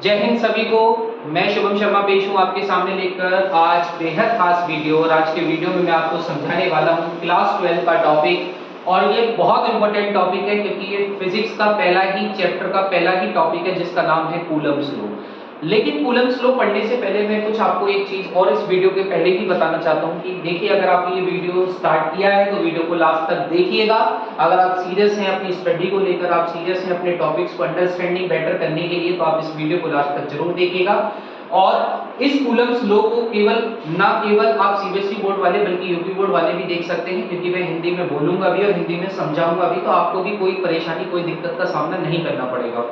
जय हिंद सभी को। मैं शुभम शर्मा पेश हूँ आपके सामने लेकर आज बेहद खास वीडियो। और आज के वीडियो में मैं आपको समझाने वाला हूँ क्लास 12 का टॉपिक। और ये बहुत इंपॉर्टेंट टॉपिक है क्योंकि ये फिजिक्स का पहला ही चैप्टर का पहला ही टॉपिक है जिसका नाम है कूलम्ब्स लॉ। लेकिन कूलम्ब्स लॉ पढ़ने से पहले मैं कुछ आपको एक चीज और इस वीडियो के पहले ही बताना चाहता हूँ कि देखिए, अगर आपने ये वीडियो स्टार्ट किया है तो वीडियो को लास्ट तक देखिएगा। अगर आप सीरियस हैं अपनी स्टडी को लेकर, आप सीरियस हैं अपने टॉपिक्स को अंडरस्टैंडिंग बेटर करने के लिए, तो आप इस वीडियो को लास्ट तक जरूर देखिएगा। और इस कूलम्ब्स लॉ को केवल आप सीबीएसई बोर्ड वाले बल्कि यूपी बोर्ड वाले भी देख सकते हैं, क्योंकि मैं हिंदी में बोलूंगा भी और हिंदी में समझाऊंगा भी, तो आपको भी कोई परेशानी कोई दिक्कत का सामना नहीं करना पड़ेगा।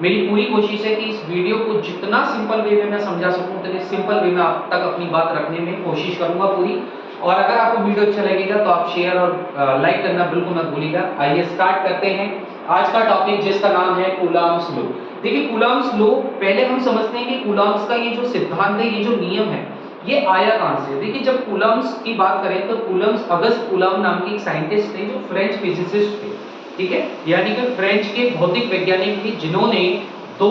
मेरी पूरी कोशिश है कि इस वीडियो को जितना सिंपल वे में मैं समझा सकूं उतने सिंपल वे में आप तक अपनी बात रखने में कोशिश करूंगा पूरी। और अगर आपको वीडियो अच्छा लगेगा तो आप शेयर और लाइक करना बिल्कुल मत भूलिएगा। आइए स्टार्ट करते हैं आज का टॉपिक जिसका नाम है कूलम्ब्स लॉ। देखिए, कूलम्ब्स लॉ पहले हम समझते हैं कि कूलम्ब्स का ये जो सिद्धांत है, ये जो नियम है, ये आया कहां से। देखिए, जब कूलम्ब्स की बात करें तो कूलम्ब्स अगस्त कूलम्ब नाम के एक साइंटिस्ट थे जो फ्रेंच फिजिसिस्ट थे, ठीक है, यानी कि फ्रेंच के भौतिक वैज्ञानिक थे जिन्होंने दो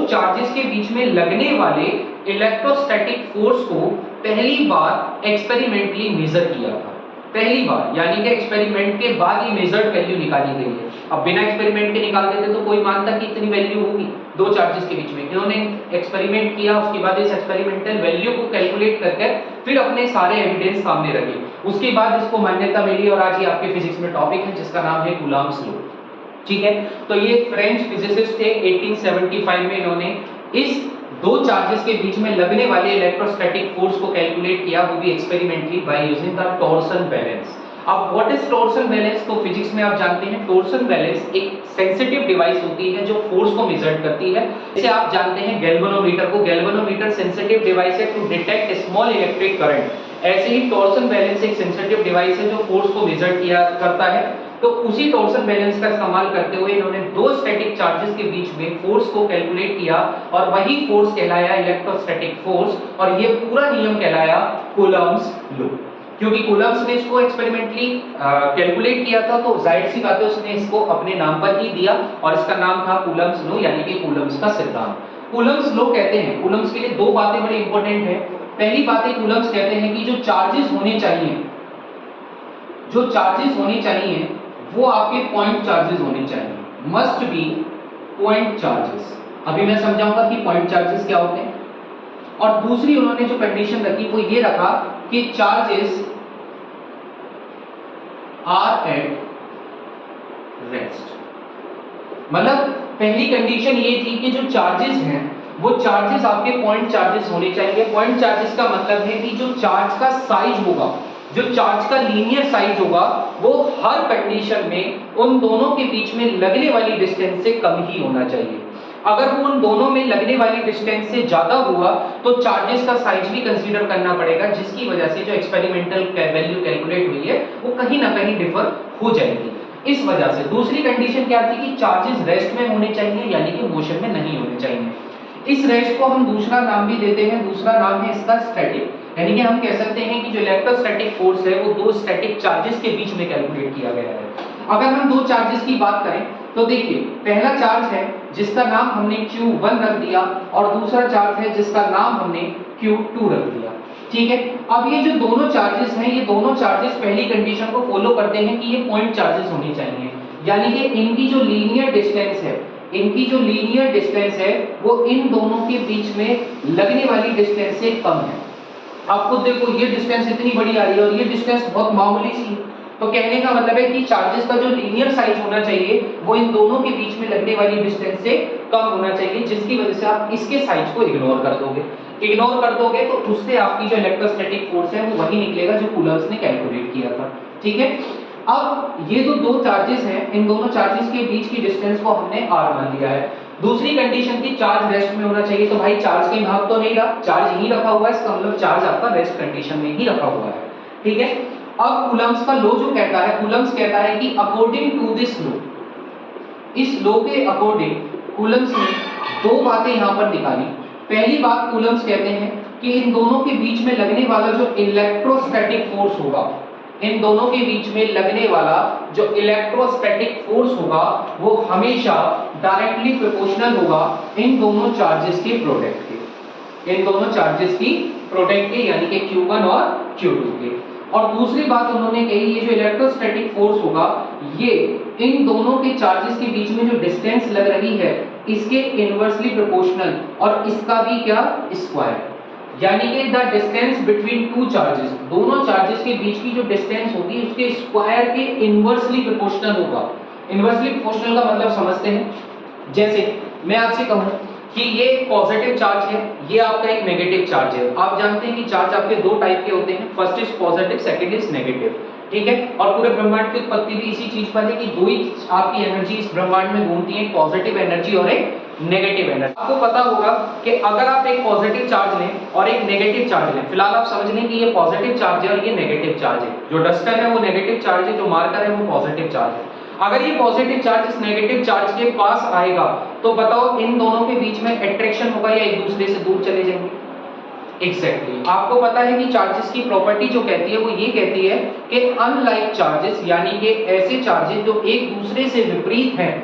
चार्जेस के बीच में लगने वाले इलेक्ट्रोस्टैटिक फोर्स को पहली बार एक्सपेरिमेंटली मेजर किया था। पहली बार, यानी कि एक्सपेरिमेंट के बाद ही मेजर्ड वैल्यू निकाली गई है। अब बिना एक्सपेरिमेंट के निकाल देते तो कोई मानता कि इतनी वैल्यू होगी दो चार्जेस के बीच में। इन्होंने एक्सपेरिमेंट किया, उसके बाद इस एक्सपेरिमेंटल वैल्यू को कैलकुलेट करके फिर अपने सारे एविडेंस सामने रखे, उसके बाद इसको मान्यता मिली और आज ये आपके फिजिक्स में टॉपिक है जिसका नाम है कूलम्ब्स लॉ। ठीक है, तो ये फ्रेंच फिजिसिस्ट थे। 1875 में इन्होंने इस दो चार्जेस के बीच में लगने वाले इलेक्ट्रोस्टैटिक फोर्स को कैलकुलेट किया, वो भी experimentally by using the torsion balance. अब व्हाट इज टॉर्सन बैलेंस? तो फिजिक्स में आप जानते हैं टॉर्सन बैलेंस एक सेंसिटिव डिवाइस होती है जो फोर्स को मेजर करती है। जैसे आप जानते हैं गैल्वेनोमीटर को, गैल्वेनोमीटर सेंसिटिव डिवाइस है to detect small electric current. ऐसे ही टॉर्सन बैलेंस एक सेंसिटिव डिवाइस है जो फोर्स को मेजर किया करता है। तो उसी टॉर्सन बैलेंस का इस्तेमाल करते हुए इन्होंने दो स्टैटिक चार्जेस के बीच में फोर्स को कैलकुलेट किया और वही फोर्स कहलाया इलेक्ट्रोस्टैटिक फोर्स, और ये पूरा नियम कहलाया कूलम्ब्स लॉ। क्योंकि कूलम्ब्स ने इसको एक्सपेरिमेंटली कैलकुलेट किया था तो जाहिर सी बात है उसने इसको अपने नाम पर ही दिया और इसका नाम था कूलम्ब्स लॉ, यानी कि कूलम्ब्स का सिद्धांत। कूलम्ब्स लॉ कहते हैं, कूलम्ब्स के लिए दो बातें बड़ी इंपॉर्टेंट है। पहली बात है, कूलम्ब्स कहते हैं कि जो चार्जेस होने चाहिए वो आपके पॉइंट चार्जेस होने चाहिए, मस्ट बी पॉइंट चार्जेस। अभी मैं समझाऊंगा कि पॉइंट चार्जेस क्या होते हैं। और दूसरी उन्होंने जो कंडीशन रखी वो ये रखा कि चार्जेस आर एट रेस्ट। मतलब पहली कंडीशन ये थी कि जो चार्जेस हैं वो चार्जेस आपके पॉइंट चार्जेस होने चाहिए। पॉइंट चार्जेस का मतलब है कि जो चार्ज का साइज होगा, जो चार्ज का लीनियर साइज होगा, वो हर कंडीशन में उन दोनों के बीच में लगने वाली डिस्टेंस से कम ही होना चाहिए। अगर वो उन दोनों में लगने वाली डिस्टेंस से ज्यादा हुआ तो चार्जेस का साइज भी कंसीडर करना पड़ेगा, जिसकी वजह से जो एक्सपेरिमेंटल वैल्यू कैलकुलेट हुई है वो कहीं ना कहीं डिफर हो जाएगी। इस वजह से दूसरी कंडीशन क्या थी कि चार्जेस रेस्ट में होने चाहिए, यानी कि मोशन में नहीं होने चाहिए। इस रेस्ट को हम दूसरा नाम भी देते हैं, दूसरा नाम है इसका स्टैटिक। यानी कि हम कह सकते हैं कि जो इलेक्ट्रोस्टैटिक फोर्स है वो दो स्टैटिक चार्जेस के बीच में कैलकुलेट किया गया है। अगर हम दो चार्जेस की बात करें तो देखिए, पहला चार्ज है जिसका नाम हमने Q1 रख दिया और दूसरा चार्ज है जिसका नाम हमने Q2 रख दिया। ठीक है, अब ये जो दोनों चार्जेस हैं, ये दोनों चार्जेस पहली कंडीशन को फॉलो करते हैं कि ये पॉइंट चार्जेस होने चाहिए, यानी कि इनकी जो लीनियर डिस्टेंस है वो इन दोनों के बीच में लगने वाली डिस्टेंस से कम है। आप खुद देखो, ये डिस्टेंस इतनी बड़ी आ रही है और ये डिस्टेंस बहुत मामूली सी है। तो कहने का मतलब है कि चार्जेस का जो लीनियर साइज होना चाहिए वो इन दोनों के बीच में लगने वाली डिस्टेंस से कम होना चाहिए, जिसकी वजह से आप इसके साइज को इग्नोर कर दोगे तो उससे आपकी जो इलेक्ट्रोस्टैटिक फोर्स है वो वही निकलेगा जो कूलम्ब्स ने कैलकुलेट किया था। ठीक है, अब ये जो दो चार्जेस हैं, इन दोनों चार्जेस के बीच की डिस्टेंस को हमने r मान लिया है। दूसरी कंडीशन थी चार्ज रेस्ट में होना चाहिए, तो भाई चार्ज कहीं भाग तो नहीं रहा, चार्ज यहीं रखा हुआ है, इसका मतलब चार्ज आपका रेस्ट कंडीशन में ही रखा हुआ है। ठीक है, अब कूलम्ब्स का लॉ जो कहता है, कूलम्ब्स कहता है कि अकॉर्डिंग टू दिस लॉ, इस लॉ के अकॉर्डिंग कूलम्ब्स ने दो बातें यहां पर निकाली। पहली बात, कूलम्ब्स कहते हैं कि इन दोनों के बीच में लगने वाला जो इलेक्ट्रोस्टैटिक फोर्स होगा, इन दोनों के बीच में लगने वाला जो इलेक्ट्रोस्टैटिक फोर्स होगा वो हमेशा डायरेक्टली प्रोपोर्शनल होगा इन दोनों चार्जेस के प्रोडक्ट के, इन दोनों चार्जेस की प्रोडक्ट के, यानी कि Q1 और Q2 के। और दूसरी बात उन्होंने कही, ये जो इलेक्ट्रोस्टैटिक फोर्स होगा ये इन दोनों के चार्जेस के बीच में जो डिस्टेंस लग रही है इसके इनवर्सली प्रोपोर्शनल, और इसका भी क्या, स्क्वायर, यानी कि the distance between two charges, दोनों चार्जेस के बीच की जो डिस्टेंस होगी उसके स्क्वायर के इनवर्सली प्रोपोर्शनल होगा। इनवर्सली प्रोपोर्शनल का मतलब समझते हैं। जैसे मैं आपसे कहूं कि ये एक पॉजिटिव चार्ज है, ये आपका एक नेगेटिव चार्ज है। आप जानते हैं कि चार्ज आपके दो टाइप के होते हैं, first is positive, second is negative, ठीक है। और पूरे ब्रह्मांड की उत्पत्ति भी इसी चीज पर है कि दो ही आपकी एनर्जी इस ब्रह्मांड में घूमती है, पॉजिटिव एनर्जी और एक नेगेटिव एनर्जी। आपको पता होगा कि अगर आप एक पॉजिटिव चार्ज लें और एक नेगेटिव चार्ज लें, फिलहाल आप समझ लें कि ये पॉजिटिव चार्ज है और ये नेगेटिव चार्ज है, जो डस्टर है वो नेगेटिव चार्ज है, जो मार्कर है वो पॉजिटिव चार्ज है। अगर ये पॉजिटिव चार्ज इस नेगेटिव चार्ज के पास आएगा तो बताओ इन दोनों के बीच में अट्रैक्शन होगा या एक दूसरे से दूर चले जाएंगे? एग्जैक्टली आपको पता है कि चार्जेस की प्रॉपर्टी जो कहती है वो ये कहती है कि अनलाइक चार्जेस, यानी कि ऐसे चार्जेस जो एक दूसरे से विपरीत हैं,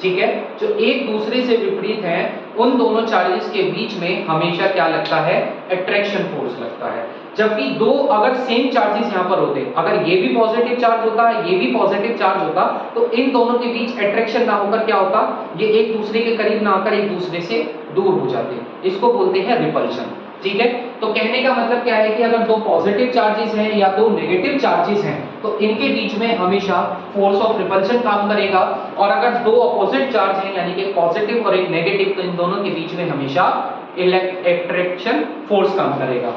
ठीक है, जो एक दूसरे से विपरीत हैं, उन दोनों चार्जेस के बीच में हमेशा क्या लगता है, अट्रैक्शन फोर्स लगता है। जबकि दो अगर सेम चार्जेस यहां पर होते, अगर ये भी पॉजिटिव चार्ज होता है, ये भी पॉजिटिव चार्ज होता, तो इन दोनों के बीच अट्रैक्शन ना होकर क्या होता, ये एक दूसरे के करीब ना आकर एक दूसरे से दूर हो जाते। इसको बोलते हैं रिपल्शन, ठीक है। तो कहने का मतलब क्या है कि अगर दो पॉजिटिव चार्जेस हैं या दो नेगेटिव चार्जेस हैं तो इनके बीच में हमेशा फोर्स ऑफ रिपल्शन काम करेगा, और अगर दो अपोजिट चार्ज हैं यानी कि पॉजिटिव और एक नेगेटिव, तो इन दोनों के बीच में हमेशा अट्रैक्शन फोर्स काम करेगा।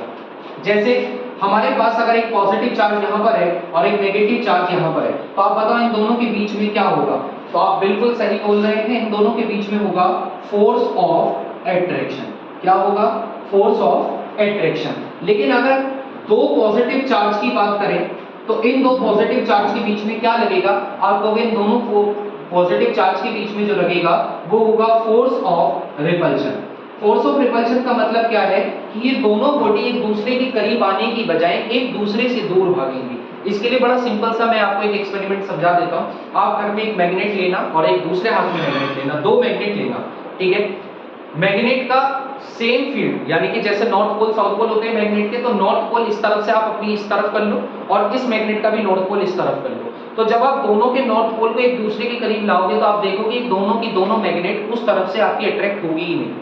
जैसे हमारे पास अगर एक पॉजिटिव चार्ज यहाँ पर है और एक नेगेटिव चार्ज यहाँ पर है, तो आप बताओ इन दोनों के बीच में क्या होगा? तो आप बिल्कुल सही बोल रहे हैं, इन दोनों के बीच में होगा फोर्स ऑफ अट्रैक्शन। क्या होगा? Force of attraction. लेकिन अगर दो पॉजिटिव चार्ज की बात करें तो इन दो पॉजिटिव चार्ज के बीच में क्या लगेगा? आप कहोगे इन दोनों पॉजिटिव चार्ज के बीच में जो लगेगा वो होगा force of repulsion. Force of repulsion का मतलब क्या है कि ये दोनों बॉडी एक दूसरे के करीब आने की बजाय एक दूसरे से दूर भागेंगी। इसके लिए बड़ा सिंपल सा मैं आपको एक एक्सपेरिमेंट समझा देता हूं। आप घर में एक मैग्नेट लेना और एक दूसरे हाथ में मैग्नेट लेना, दो मैग्नेट लेना, ठीक है। मैग्नेट का सेम फील्ड, यानी कि जैसे नॉर्थ पोल साउथ पोल होते हैं मैग्नेट के, तो नॉर्थ पोल इस तरफ से आप अपनी इस तरफ कर लो और इस मैग्नेट का भी नॉर्थ पोल इस तरफ कर लो। तो जब आप दोनों के नॉर्थ पोल को एक दूसरे के करीब लाओगे तो आप देखोगे दोनों की दोनों मैग्नेट उस तरफ से आपकी अट्रैक्ट होगी ही नहीं,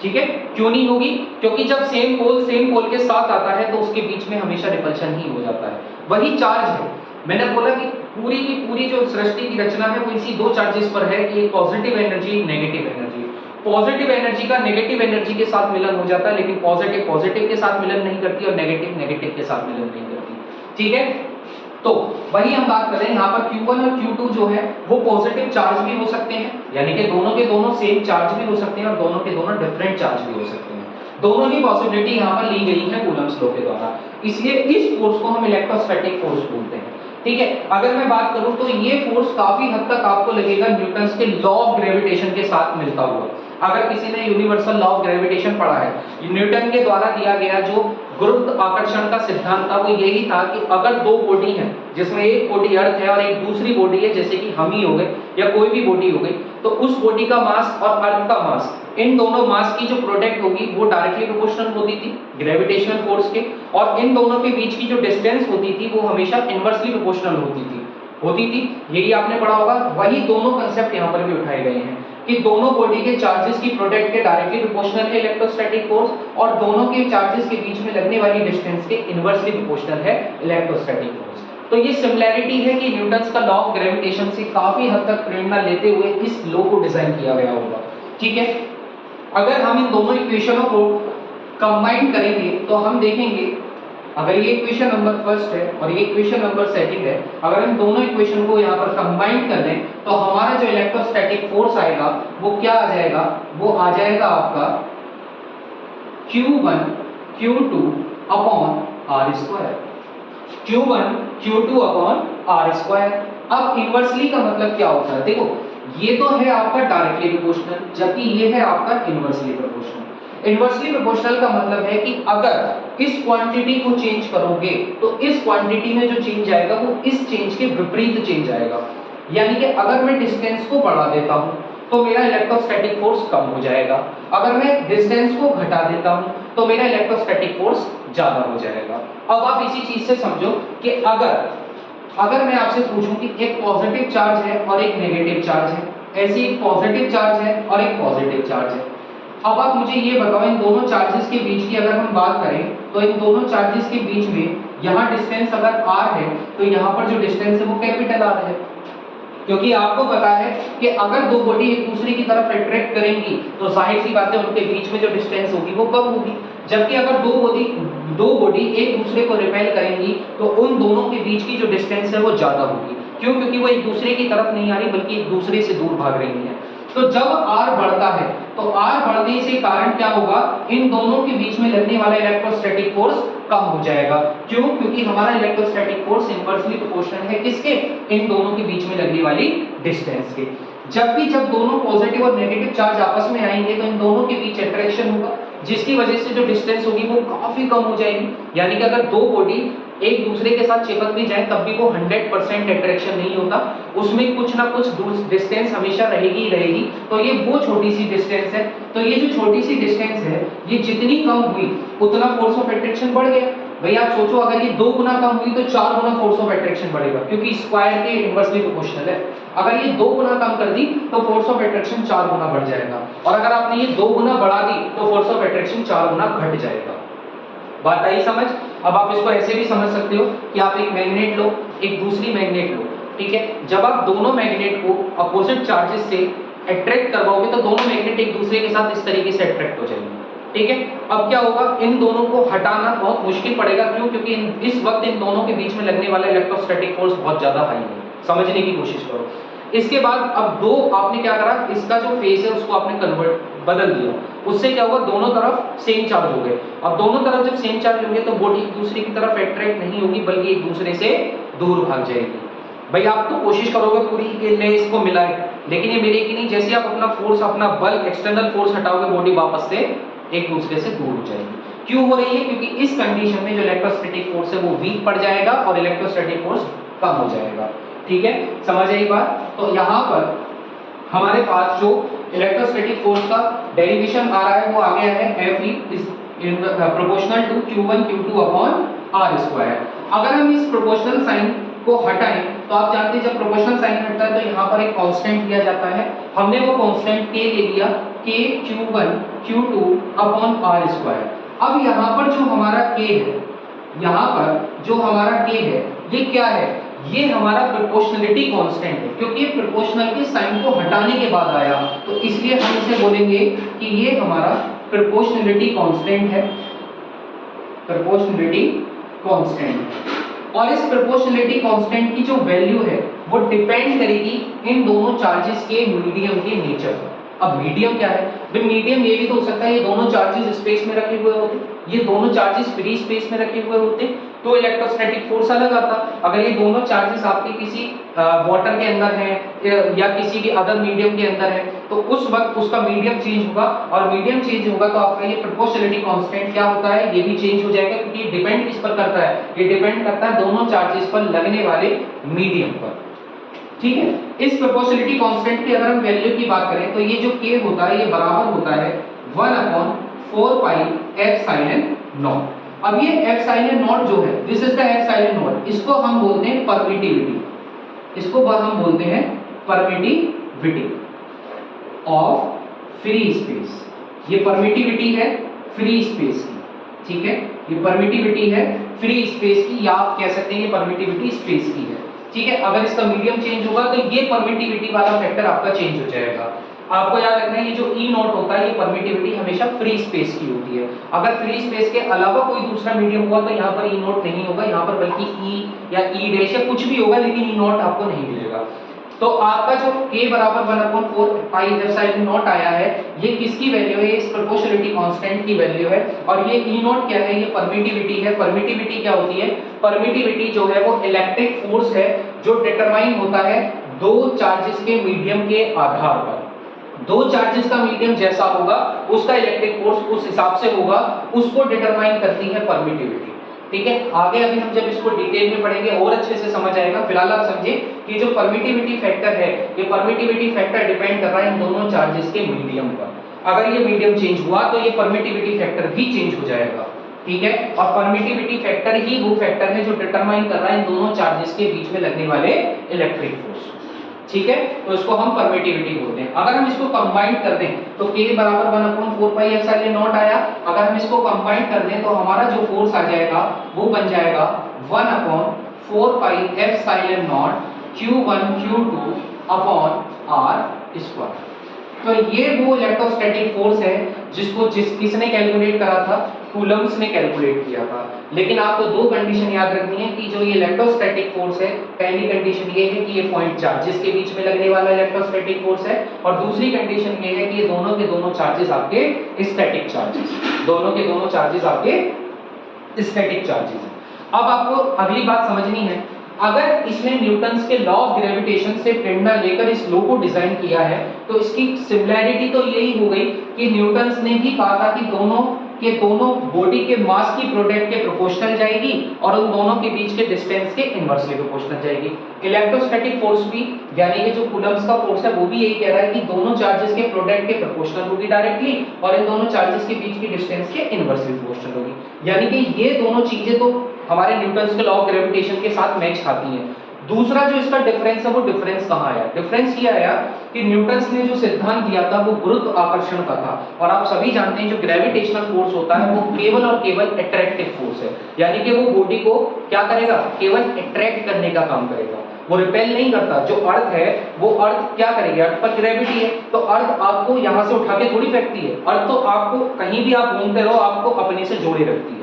ठीक है। क्यों नहीं होगी? क्योंकि जब सेम पोल के साथ आता है तो उसके बीच में हमेशा रिपल्शन ही हो जाता है। वही चार्ज है, मैंने बोला कि पूरी की पूरी जो सृष्टि की रचना है वो इसी दो चार्जेस पर है कि एक पॉजिटिव एनर्जी, एक नेगेटिव एनर्जी। पॉजिटिव एनर्जी का नेगेटिव एनर्जी के साथ मिलन हो जाता है, लेकिन पॉजिटिव पॉजिटिव के साथ मिलन नहीं करती और नेगेटिव नेगेटिव के साथ मिलन नहीं करती, ठीक है। तो वही हम बात कर रहे हैं यहाँ पर Q1 और Q2 जो है वो पॉजिटिव चार्ज भी हो सकते हैं, यानी कि दोनों के दोनों सेम चार्ज भी हो सकते हैं और दोनों के दोनों डिफरेंट चार्ज भी हो सकते हैं। दोनों ही पॉसिबिलिटी यहाँ पर ली गई है कूलम्ब्स लॉ के द्वारा, इसलिए इस फोर्स को हम इलेक्ट्रोस्टैटिक फोर्स बोलते हैं, ठीक है। अगर मैं बात करूं तो ये फोर्स काफी हद तक आपको लगेगा न्यूटन्स के लॉ ऑफ ग्रेविटेशन के साथ मिलता हुआ। अगर किसी ने यूनिवर्सल लॉ ऑफ ग्रेविटेशन पढ़ा है, न्यूटन के द्वारा दिया गया जो गुरुत्वाकर्षण का सिद्धांत था वो यही था कि अगर दो बॉडी हैं जिसमें एक बॉडी अर्थ है और एक दूसरी बॉडी है जैसे कि हम ही हो गए या कोई भी बॉडी हो गई, तो उस बॉडी का मास और अर्थ का मास, इन दोनों मास की जो प्रोडक्ट होगी वो डायरेक्टली प्रोपोर्शनल होती थी ग्रेविटेशनल फोर्स के, और इन दोनों के बीच की जो डिस्टेंस होती थी वो हमेशा इनवर्सली प्रोपोर्शनल होती थी। यही आपने पढ़ा होगा। वही दोनों कंसेप्ट यहाँ पर भी उठाए गए हैं कि दोनों बॉडी के चार्जेस की प्रोडक्ट के डायरेक्टली प्रोपोर्शनल है इलेक्ट्रोस्टैटिक फोर्स, और दोनों के चार्जेस के बीच में लगने वाली डिस्टेंस के इनवर्सली प्रोपोर्शनल है इलेक्ट्रोस्टैटिक फोर्स। तो ये सिमिलैरिटी है कि न्यूटन्स का लॉ ऑफ ग्रेविटेशन से काफी हद तक प्रेरणा लेते हुए इस लॉ को डिजाइन किया गया होगा, ठीक है। अगर हम इन दोनों इक्वेशनों को कंबाइन करेंगे तो हम देखेंगे, अगर ये इक्वेशन नंबर फर्स्ट है और ये इक्वेशन नंबर सेकंड है, अगर हम दोनों इक्वेशन को यहाँ पर कंबाइन कर लें तो हमारा जो इलेक्ट्रोस्टैटिक फोर्स आएगा वो क्या आ जाएगा? वो आ जाएगा आपका Q1 Q2 upon R square. Q1 Q2 upon R square. अब इनवर्सली का मतलब क्या होता है? देखो ये तो है आपका डायरेक्टली प्रोपोर्शनल, जबकि ये है आपका इनवर्सली प्रोपोर्शनल। इनवर्सली प्रोपोर्शनल का मतलब है कि अगर इस क्वांटिटी को चेंज करोगे तो इस क्वांटिटी में जो चेंज आएगा वो इस चेंज के विपरीत चेंज आएगा। यानी कि अगर मैं डिस्टेंस को बढ़ा देता हूं तो मेरा इलेक्ट्रोस्टैटिक फोर्स कम हो जाएगा, अगर मैं डिस्टेंस को घटा देता हूं तो मेरा इलेक्ट्रोस्टैटिक फोर्स ज्यादा हो जाएगा। अब आप इसी चीज से समझो कि अगर मैं आपसे पूछूं कि एक पॉजिटिव चार्ज है और एक नेगेटिव चार्ज है, ऐसे एक पॉजिटिव चार्ज है और एक पॉजिटिव चार्ज है। अब आप मुझे ये बताओ इन दोनों चार्जेस के बीच की अगर हम बात करें तो इन दोनों चार्जेस के बीच में यहाँ डिस्टेंस अगर r है तो यहाँ पर जो डिस्टेंस है वो कैपिटल R है, क्योंकि आपको पता है कि अगर दो बॉडी एक दूसरे की तरफ अट्रैक्ट करेंगी तो जाहिर सी बात है उनके बीच में जो डिस्टेंस होगी वो कम होगी, जबकि अगर दो बॉडी एक दूसरे को रिपेल करेंगी तो उन दोनों के बीच की जो डिस्टेंस है वो ज्यादा होगी। क्यों? क्योंकि वो एक दूसरे की तरफ नहीं आ रही बल्कि एक दूसरे से दूर भाग रही है। तो जब r बढ़ता है तो r बढ़ने से कारण क्या होगा, इन दोनों के बीच में लगने वाला इलेक्ट्रोस्टैटिक फोर्स कम हो जाएगा। क्यों? क्योंकि हमारा इलेक्ट्रोस्टैटिक फोर्स इनवर्सली प्रोपोर्शनल है किसके, इन दोनों के बीच में लगने वाली डिस्टेंस के। जब दोनों पॉजिटिव और नेगेटिव चार्ज आपस में आएंगे तो इन दोनों के बीच अट्रैक्शन होगा, जिसकी वजह से जो डिस्टेंस होगी वो काफी कम हो जाएगी। यानी कि अगर दो बॉडी एक दूसरे के साथ चिपक भी जाए तब भी वो 100% अट्रैक्शन नहीं होता, उसमें कुछ ना कुछ डिस्टेंस हमेशा रहेगी ही रहेगी। तो ये वो छोटी सी डिस्टेंस है, तो ये जो छोटी सी डिस्टेंस है ये जितनी कम हुई उतना फोर्स ऑफ अट्रैक्शन बढ़ गया। भाई आप सोचो अगर ये 2 गुना कम हुई तो 4 गुना फोर्स ऑफ अट्रैक्शन बढ़ेगा, क्योंकि स्क्वायर के इनवर्सली प्रोपोर्शनल है। अगर ये 2 गुना कम कर दी तो फोर्स ऑफ अट्रैक्शन 4 गुना बढ़ जाएगा, और अगर आपने ये 2 गुना बढ़ा दी तो फोर्स ऑफ अट्रैक्शन 4 गुना घट जाएगा। बात आई समझ? अब आप इसको ऐसे भी समझ सकते हो कि आप एक मैग्नेट लो, एक दूसरी मैग्नेट लो, ठीक है। जब आप दोनों मैग्नेट को अपोजिट चार्जेस से अट्रैक्ट करवाओगे तो दोनों मैग्नेट एक दूसरे के साथ इस तरीके से अट्रैक्ट हो जाएंगे, ठीक है। अब क्या होगा, इन दोनों को हटाना बहुत मुश्किल पड़ेगा। क्यों? क्योंकि इस वक्त इन दोनों के बीच में लगने वाला इलेक्ट्रोस्टैटिक फोर्स बहुत ज्यादा हाई है। समझने की कोशिश करो। इसके बाद अब दो आपने क्या करा, इसका जो फेस है उसको आपने बदल दिया, उससे क्या होगा, दोनों तरफ सेम चार्ज हो गए। अब दोनों तरफ जब सेम चार्ज होंगे तो बॉडी एक दूसरे की तरफ अट्रैक्ट नहीं होगी बल्कि एक दूसरे से दूर भाग जाएगी। भाई आप तो कोशिश करोगे पूरी कि ले इसको मिलाए, लेकिन ये मिलेगी नहीं। जैसे आप अपना फोर्स, अपना बल, एक्सटर्नल फोर्स हटाओगे बॉडी वापस से एक दूसरे से दूर हो जाएगी। क्यों हो रही है? क्योंकि इस कंडीशन में जो इलेक्ट्रोस्टैटिक फोर्स है वो वीक पड़ जाएगा और इलेक्ट्रोस्टैटिक फोर्स कम हो जाएगा। ठीक है, समझ आई बात? तो यहाँ पर हमारे पास जो इलेक्ट्रोस्टैटिक फोर्स का डेरिवेशन आ रहा है वो आ गया है F is proportional to Q1 Q2 upon R square. अगर हम इस प्रोपोर्शनल साइन को हटाएं तो आप जानते हैं जब प्रोपोर्शनल साइन हटता है तो यहाँ पर एक कांस्टेंट दिया जाता है। हमने वो कांस्टेंट K ले लिया, K Q1 Q2 upon R square. अब यहाँ पर जो हमारा K है, यहाँ पर जो हमारा K है ये क्या है? ये हमारा प्रोपोर्शनलिटी कांस्टेंट है, क्योंकि ये प्रोपोर्शनल के साइन को हटाने के बाद आया, तो इसलिए हम इसे बोलेंगे कि ये हमारा प्रोपोर्शनलिटी कांस्टेंट है, प्रोपोर्शनलिटी कांस्टेंट। और इस प्रोपोर्शनलिटी कांस्टेंट की जो वैल्यू है वो डिपेंड करेगी इन दोनों चार्जेस के मीडियम के नेचर पर। अब मीडियम क्या है? भाई मीडियम ये भी तो हो सकता है ये दोनों चार्जेस स्पेस में रखे हुए होते, ये दोनों चार्जेस फ्री स्पेस में रखे हुए होते तो इलेक्ट्रोस्टैटिक फोर्स अलग आता। अगर ये दोनों चार्जेस आपके किसी वाटर के अंदर है या किसी भी अदर मीडियम के अंदर है तो उस वक्त उसका मीडियम चेंज होगा, और मीडियम चेंज होगा तो आपका ये प्रोपोर्शनलिटी कांस्टेंट क्या होता है, ये भी चेंज हो जाएगा। क्योंकि ये डिपेंड किस पर करता है? ये डिपेंड करता है दोनों चार्जेस पर लगने वाले मीडियम पर। ठीक है, इस प्रोपोर्शनलिटी कांस्टेंट की अगर हम वैल्यू की बात करें तो ये जो k होता है ये बराबर होता है 1/4 पाई एप्सिलॉन नॉट। अब ये एप्सिलॉन नॉट जो है, this is the epsilon not, इसको हम बोलते हैं परमिटिविटी, इसको हम बोलते हैं परमिटिविटी ऑफ फ्री स्पेस। ये परमिटिविटी है फ्री स्पेस की, ठीक है, ये परमिटिविटी है फ्री स्पेस की, या आप कह सकते हैं ये परमिटिविटी स्पेस की है। ठीक है, अगर इसका मीडियम चेंज होगा तो ये परमिटिविटी वाला फैक्टर आपका चेंज हो जाएगा। आपको याद रखना है ये जो ई नॉट होता है ये परमिटिविटी हमेशा फ्री स्पेस की होती है। अगर फ्री स्पेस के अलावा कोई दूसरा मीडियम हुआ तो यहाँ पर ई नॉट नहीं होगा, यहाँ पर बल्कि ई या ई डैश या कुछ भी होगा, लेकिन ई नॉट आपको नहीं मिलेगा। तो आपका जो k बराबर 1/4 पाई एप्सिलॉन नॉट आया है ये किसकी वैल्यू है? इस प्रोपोर्शनलिटी कांस्टेंट की वैल्यू है। और ये ई नॉट क्या है? ये परमिटिविटी है। परमिटिविटी क्या होती है? परमिटिविटी जो है वो इलेक्ट्रिक फोर्स है जो डिटरमाइन होता है दो चार्जेस के मीडियम के आधार पर। दो चार्जेस का मीडियम जैसा होगा उसका इलेक्ट्रिक फोर्स उस हिसाब से होगा, उसको डिटरमाइन करती है परमिटिविटी। ठीक है, आगे अभी हम जब इसको डिटेल में पढ़ेंगे और अच्छे से समझ आएगा। फिलहाल आप समझे कि जो परमिटिविटी फैक्टर है, ये परमिटिविटी फैक्टर डिपेंड कर रहा है इन दोनों चार्जेस के मीडियम पर। अगर ये मीडियम चेंज हुआ तो ये परमिटिविटी फैक्टर भी चेंज हो जाएगा। ठीक है, और परमिटिविटी फैक्टर ही वो फैक्टर है जो डिटरमाइन कर रहा है इन दोनों चार्जेस के बीच में लगने वाले इलेक्ट्रिक फोर्स। ठीक है, तो इसको हम परमिटिविटी बोलते हैं। अगर हम इसको कंबाइन कर दें तो K बराबर 1/4 पाई एप्सिलॉन नॉट आया। अगर हम इसको कंबाइन कर दें तो हमारा जो फोर्स आ जाएगा वो बन जाएगा 1/4 pi epsilon not Q1 Q2 upon R square. तो ये वो इलेक्ट्रोस्टैटिक फोर्स है जिसको किसने कैलकुलेट करा था, कूलम्ब्स ने कैलकुलेट किया था। लेकिन आपको दो कंडीशन याद रखनी है कि जो ये इलेक्ट्रोस्टैटिक फोर्स है, पहली कंडीशन ये है कि ये पॉइंट चार्जेस के बीच में लगने वाला इलेक्ट्रोस्टैटिक फोर्स है, और दूसरी कंडीशन ये है कि ये दोनों के दोनों चार्जेस आपके स्टैटिक चार्जेस, दोनों के दोनों चार्जेस आपके स्टैटिक चार्जेस हैं। अब आपको अगली बात समझनी है, अगर इसने न्यूटन्स के लॉ ऑफ ग्रेविटेशन से प्रेरणा लेकर इस लॉ को डिजाइन किया है तो इसकी सिमिलैरिटी तो यही हो गई कि न्यूटन्स ने भी कहा था कि दोनों बॉडी के मास की प्रोडक्ट के प्रोपोर्शनल जाएगी और उन दोनों के बीच के डिस्टेंस के इनवर्सली प्रोपोर्शनल जाएगी। इलेक्ट्रोस्टैटिक फोर्स भी, यानी कि जो कूलम्ब्स का फोर्स है, वो भी यही कह रहा है कि दोनों चार्जेस के प्रोडक्ट के प्रोपोर्शनल होगी डायरेक्टली और इन दोनों चार्जेस के बीच की डिस्टेंस के इनवर्सली प्रोपोर्शनल होगी। यानी कि ये दोनों चीजें तो हमारे न्यूटन्स के लॉ ऑफ ग्रेविटेशन के साथ मैच खाती हैं। दूसरा जो इसका डिफरेंस है, वो डिफरेंस कहाँ आया? डिफरेंस ये आया कि न्यूटन्स ने जो सिद्धांत दिया था वो गुरुत्वाकर्षण का था, और आप सभी जानते हैं जो ग्रेविटेशनल फोर्स होता है वो केवल और केवल अट्रैक्टिव फोर्स है, यानी कि वो बॉडी को क्या करेगा, केवल अट्रैक्ट करने का काम करेगा, वो रिपेल नहीं करता। जो अर्थ है वो अर्थ क्या करेगी, अर्थ पर ग्रेविटी है तो अर्थ आपको यहाँ से उठा के थोड़ी फेंकती है, अर्थ तो आपको कहीं भी आप घूमते रहो आपको अपने से जोड़े रखती है।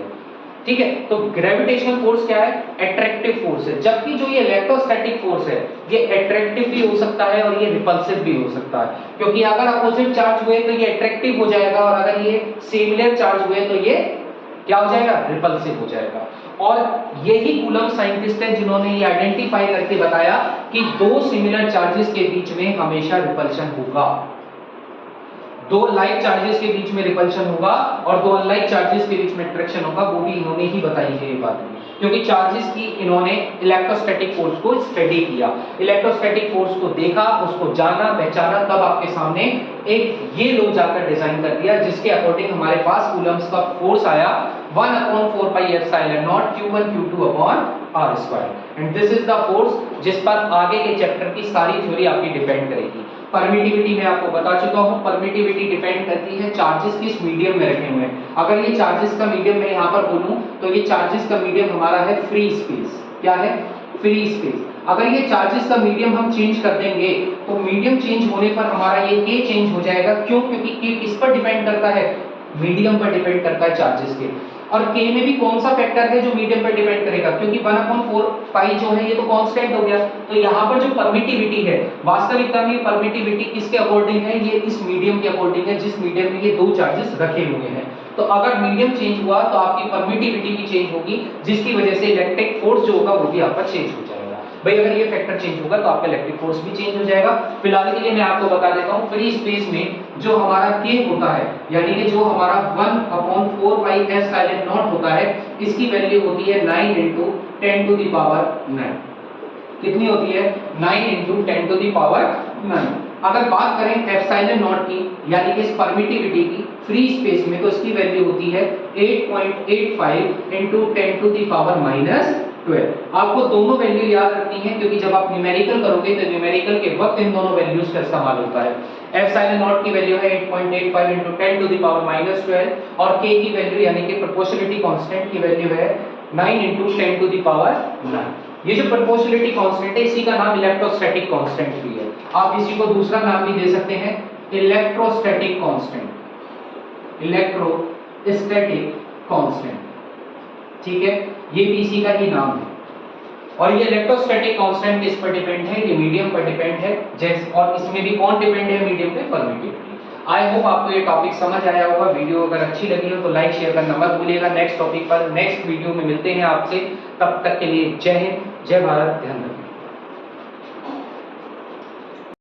ठीक है, तो ग्रेविटेशनल फोर्स क्या है, अट्रैक्टिव फोर्स है, जबकि जो ये इलेक्ट्रोस्टैटिक फोर्स है ये अट्रैक्टिव भी हो सकता है और ये रिपल्सिव भी हो सकता है, क्योंकि अगर अपोजिट चार्ज हुए तो ये अट्रैक्टिव हो जाएगा और अगर ये सिमिलर चार्ज हुए तो ये क्या हो जाएगा, रिपल्सिव हो जाएगा। और यही कूलम्ब साइंटिस्ट है जिन्होंने ये आइडेंटिफाई करके बताया कि दो सिमिलर चार्जेस के बीच में हमेशा रिपल्शन होगा, दो लाइक चार्जेस के बीच में रिपल्शन होगा और दो अनलाइक चार्जेस के बीच में अट्रैक्शन होगा, वो भी इन्होंने ही बताई है ये बात, क्योंकि चार्जेस की इन्होंने इलेक्ट्रोस्टैटिक फोर्स को स्टडी किया, इलेक्ट्रोस्टैटिक फोर्स को देखा, उसको जाना पहचाना, तब आपके सामने एक ये लॉ जाकर डिजाइन कर दिया जिसके अकॉर्डिंग हमारे पास कूलम्ब्स का फोर्स आया 1/4 pi epsilon not Q1 Q2 upon R square, and this is the force जिस पर आगे के चैप्टर की सारी थ्योरी आपकी डिपेंड करेगी। परमिटिविटी मैं आपको बता चुका हूं, परमिटिविटी डिपेंड करती है चार्जेस किस मीडियम में रखे हुए हैं। अगर ये चार्जेस का मीडियम मैं यहाँ पर बोलूं तो ये चार्जेस का मीडियम हमारा है फ्री स्पेस। क्या है, फ्री स्पेस। अगर ये चार्जेस का मीडियम हम चेंज कर देंगे तो मीडियम चेंज होने पर हमारा ये K चेंज हो जाएगा। क्यों? क्योंकि K किस पर डिपेंड करता है, मीडियम पर डिपेंड करता है चार्जेस के। और K में भी कौन सा फैक्टर है जो मीडियम पर डिपेंड करेगा, क्योंकि 1/4 पाई जो है ये तो कांस्टेंट हो गया, तो यहाँ पर जो परमिटिविटी है वास्तविकता में परमिटिविटी किसके अकॉर्डिंग है, ये इस मीडियम के अकॉर्डिंग है जिस मीडियम में ये दो चार्जेस रखे हुए हैं। तो अगर मीडियम चेंज हुआ तो आपकी परमिटिविटी भी चेंज होगी, जिसकी वजह से इलेक्ट्रिक फोर्स जो होगा वो भी आपका चेंज हो जाएगा। भाई अगर ये फैक्टर चेंज होगा तो आपका इलेक्ट्रिक फोर्स भी चेंज हो जाएगा। फिलहाल के लिए मैं आपको बता देता हूँ, फ्री स्पेस में जो हमारा K होता है, यानी कि जो हमारा 1/4 पाई एप्सिलॉन नॉट होता है, इसकी वैल्यू होती है 9 × 10⁹। कितनी होती है, 9 × 10⁹। अगर बात करें एप्सिलॉन नॉट की, यानी कि इस परमिटिविटी की फ्री स्पेस में, तो इसकी वैल्यू होती है 8.85 × 10⁻⁻12। आपको दोनों वैल्यू याद रखनी है, क्योंकि जब आप न्यूमेरिकल करोगे तो न्यूमेरिकल के वक्त इन दोनों वैल्यूज का इस्तेमाल होता है। एप्सिलॉन नॉट की वैल्यू है 8.85 × 10⁻⁻12 और K की वैल्यू यानी कि प्रोपोर्शनलिटी कांस्टेंट की वैल्यू है 9 × 10⁹। ये जो प्रोपोर्शनलिटी कांस्टेंट है इसी का नाम इलेक्ट्रोस्टैटिक कांस्टेंट भी है। आप इसी को दूसरा नाम भी दे सकते हैं, इलेक्ट्रोस्टैटिक कांस्टेंट, इलेक्ट्रोस्टैटिक कांस्टेंट। ठीक है, ये भी इसी का ही नाम है। और ये इलेक्ट्रोस्टैटिक कांस्टेंट किस पर डिपेंड है, ये मीडियम पर डिपेंड है। जैसे और इसमें भी कौन डिपेंड है मीडियम पे, परमिटिविटी। आई होप आपको ये टॉपिक समझ आया होगा। वीडियो अगर अच्छी लगी हो तो लाइक शेयर करना मत भूलिएगा। नेक्स्ट टॉपिक पर नेक्स्ट वीडियो में मिलते हैं आपसे, तब तक के लिए जय हिंद, जय भारत, ध्यान रखिए।